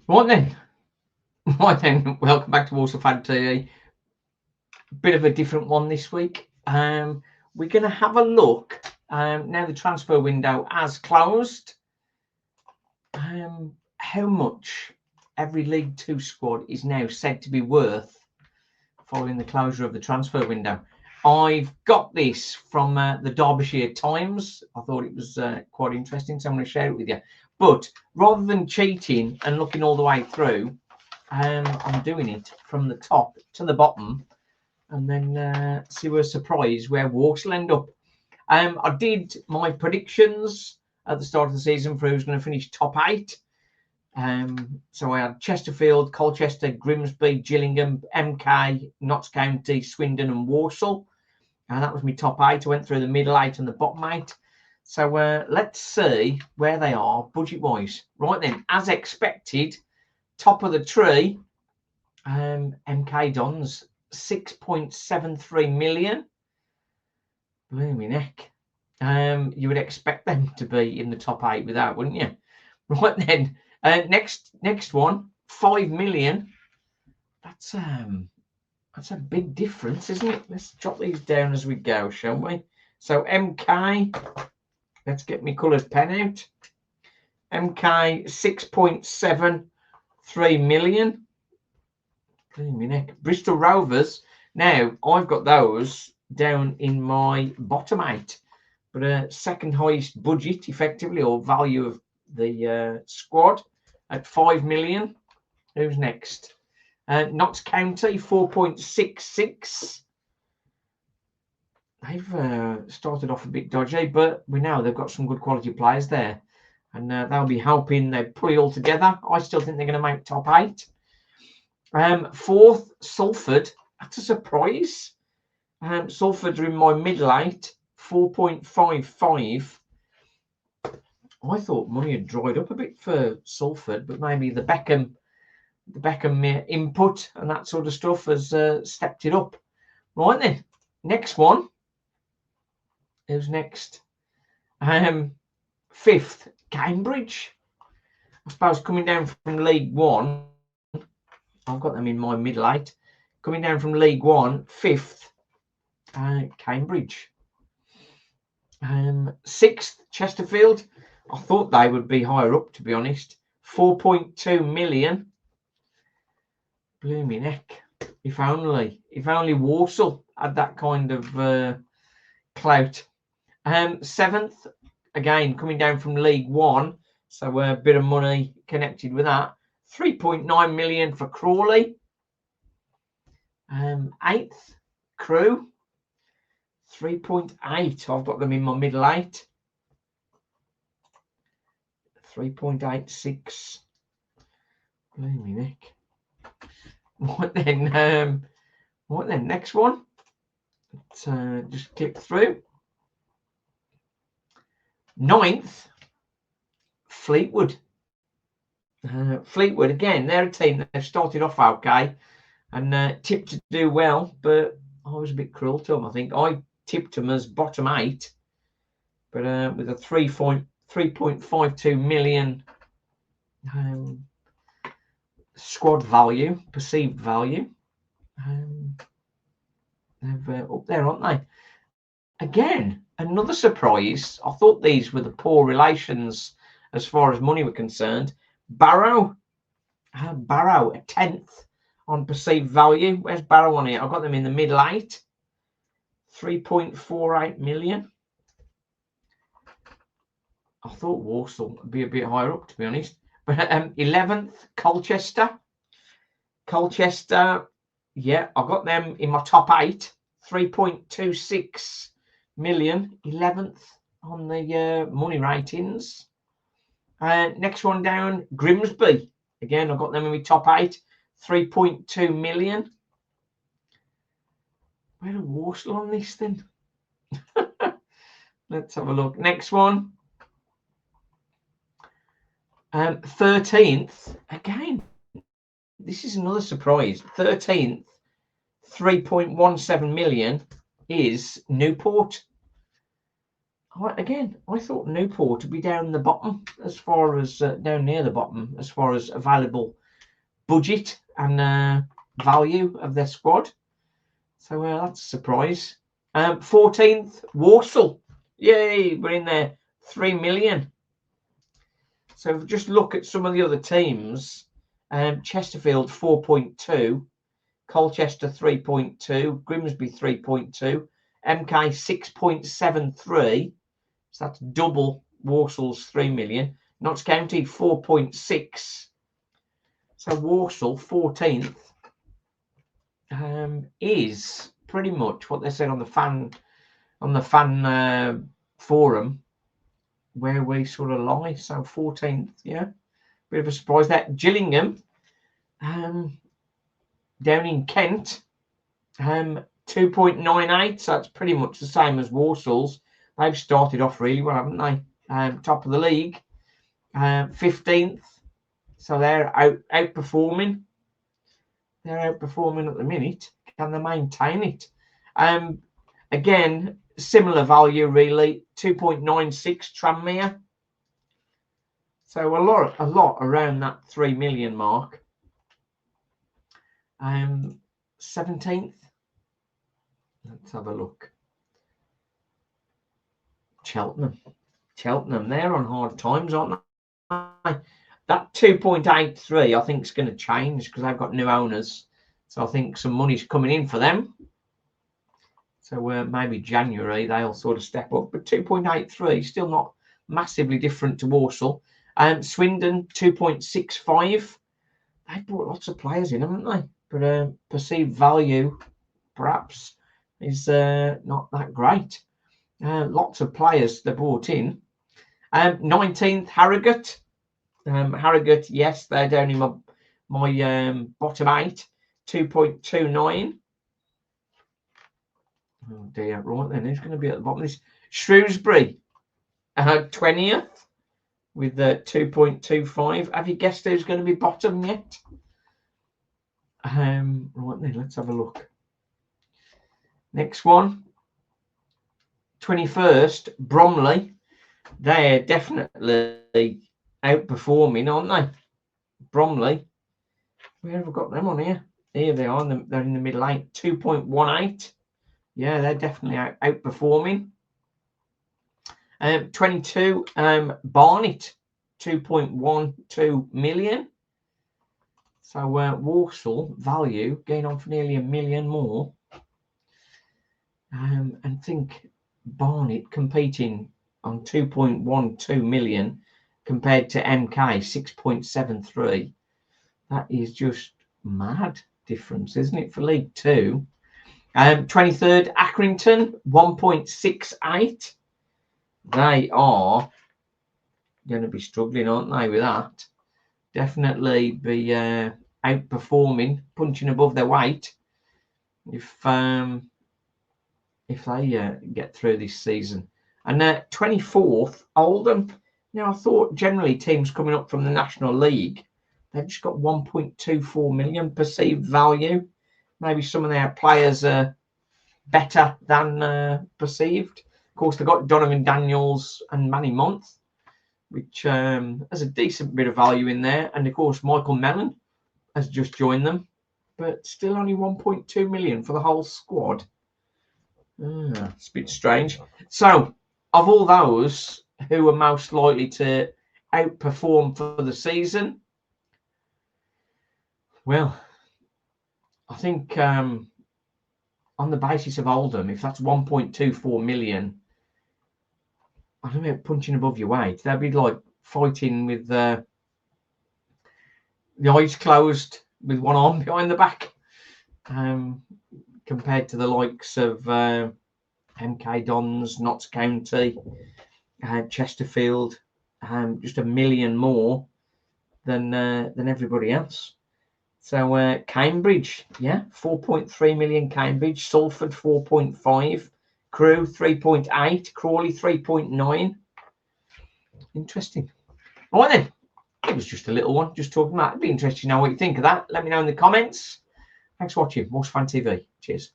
Right then. Right then. Welcome back to Walsall Fan TV. Bit of a different one this week. We're going to have a look. Now the transfer window has closed. How much every League Two squad is now said to be worth following the closure of the transfer window. I've got this from the Derbyshire Times. I thought it was quite interesting, so I'm going to share it with you. But rather than cheating and looking all the way through, I'm doing it from the top to the bottom, and then see we're surprised where Walsall end up. I did my predictions at the start of the season for who's going to finish top 8. So I had Chesterfield, Colchester, Grimsby, Gillingham, MK, Notts County, Swindon and Walsall. And that was my top 8. I went through the middle 8 and the bottom 8. So let's see where they are budget-wise. Right then, as expected, top of the tree, MK Dons, 6.73 million. Blooming heck. You would expect them to be in the top 8 with that, wouldn't you? Right then, next one, 5 million. That's a big difference, isn't it? Let's jot these down as we go, shall we? So MK, let's get my coloured pen out. MK 6.73 million. Blooming heck. Bristol Rovers. Now I've got those down in my bottom 8, but second highest budget, effectively, or value of the squad at 5 million. Who's next? Notts County 4.66. They've started off a bit dodgy, but we know they've got some good quality players there, and they'll be helping. They pull it all together. I still think they're going to make top 8. Fourth, Salford. That's a surprise. Salford are in my middle 8, 4.55. I thought money had dried up a bit for Salford, but maybe the Beckham input and that sort of stuff has stepped it up. Right then, next one. Who's next? Fifth, Cambridge. I suppose coming down from League One, I've got them in my middle 8. Coming down from League One, 5th, Cambridge. 6th, Chesterfield. I thought they would be higher up, to be honest. 4.2 million. Blooming heck. If only Walsall had that kind of clout. 7th, again, coming down from League One. So a bit of money connected with that. 3.9 million for Crawley. 8th, Crew. 3.8. I've got them in my middle 8. 3.86. Blooming heck. What then? Next one. Let's just click through. 9th, Fleetwood. Fleetwood again. They're a team that have started off okay and tipped to do well, but I was a bit cruel to them. I think I tipped them as bottom 8, but with a 3.52 million squad value, perceived value. They're up there, aren't they? Again, another surprise. I thought these were the poor relations as far as money were concerned. Barrow, a 10th on perceived value. Where's Barrow on here? I've got them in the middle 8. 3.48 million. I thought Walsall would be a bit higher up, to be honest. But 11th, Colchester. Yeah, I've got them in my top 8. 3.26 million. 11th on the money ratings. Next one down, Grimsby. Again, I've got them in my top 8. 3.2 million. Where are Walsall on this then? Let's have a look. Next one. 13th. Again, this is another surprise. 13th, 3.17 million is Newport. I thought Newport would be down the bottom, as far as down near the bottom, as far as available budget and value of their squad. So that's a surprise. 14th, Walsall. Yay, we're in there. 3 million. So if we just look at some of the other teams, Chesterfield 4.2, Colchester 3.2, Grimsby 3.2, MK 6.73. So that's double Walsall's 3 million. Notts County 4.6. So Walsall 14th is pretty much what they said on the fan forum, where we sort of lie. So 14th, yeah, bit of a surprise there. Gillingham, down in Kent, 2.98. So that's pretty much the same as Walsall's. They've started off really well, haven't they? Top of the league, 15th. So they're outperforming. They're outperforming at the minute. Can they maintain it? Again, similar value really. 2.96 Tranmere. So a lot around that 3 million mark. 17th. Let's have a look. Cheltenham, they're on hard times, aren't they? That 2.83, I think, is going to change because they've got new owners. So I think some money's coming in for them. So maybe January they'll sort of step up. But 2.83, still not massively different to Walsall. Swindon, 2.65. They've brought lots of players in, haven't they? But perceived value, perhaps, is not that great. Lots of players they brought in. 19th, Harrogate. Harrogate, yes, they're down in my bottom 8, 2.29. Oh dear, right then, who's going to be at the bottom of this? Shrewsbury, 20th with 2.25. Have you guessed who's going to be bottom yet? Right then, let's have a look. Next one, 21st, Bromley. They're definitely outperforming, aren't they? Bromley. Where have we got them on here? Here they are. They're in the middle 8, 2.18. Yeah, they're definitely outperforming. 22, Barnet, 2.12 million. So Walsall value going on for nearly 1 million more. And think Barnet competing on 2.12 million compared to MK 6.73. That is just mad difference, isn't it, for League Two? 23rd, Accrington, 1.68. They are going to be struggling, aren't they, with that? Definitely be outperforming, punching above their weight if they get through this season. And 24th, Oldham. Now, I thought generally teams coming up from the National League, they've just got 1.24 million perceived value. Maybe some of their players are better than perceived. Of course, they've got Donovan Daniels and Manny Month, which has a decent bit of value in there. And, of course, Michael Mellon has just joined them, but still only 1.2 million for the whole squad. It's a bit strange. So, of all those who are most likely to outperform for the season, well, I think on the basis of Oldham, if that's 1.24 million, I don't know, punching above your weight, they'd be like fighting with the eyes closed with one arm behind the back, compared to the likes of MK Dons, Notts County, Chesterfield, just 1 million more than everybody else. So Cambridge, 4.3 million Cambridge, Salford 4.5, Crewe 3.8, Crawley 3.9. Interesting. All right then, it was just a little one, just talking about it. It'd be interesting to know what you think of that. Let me know in the comments. Thanks for watching Walsall Fan TV. Cheers.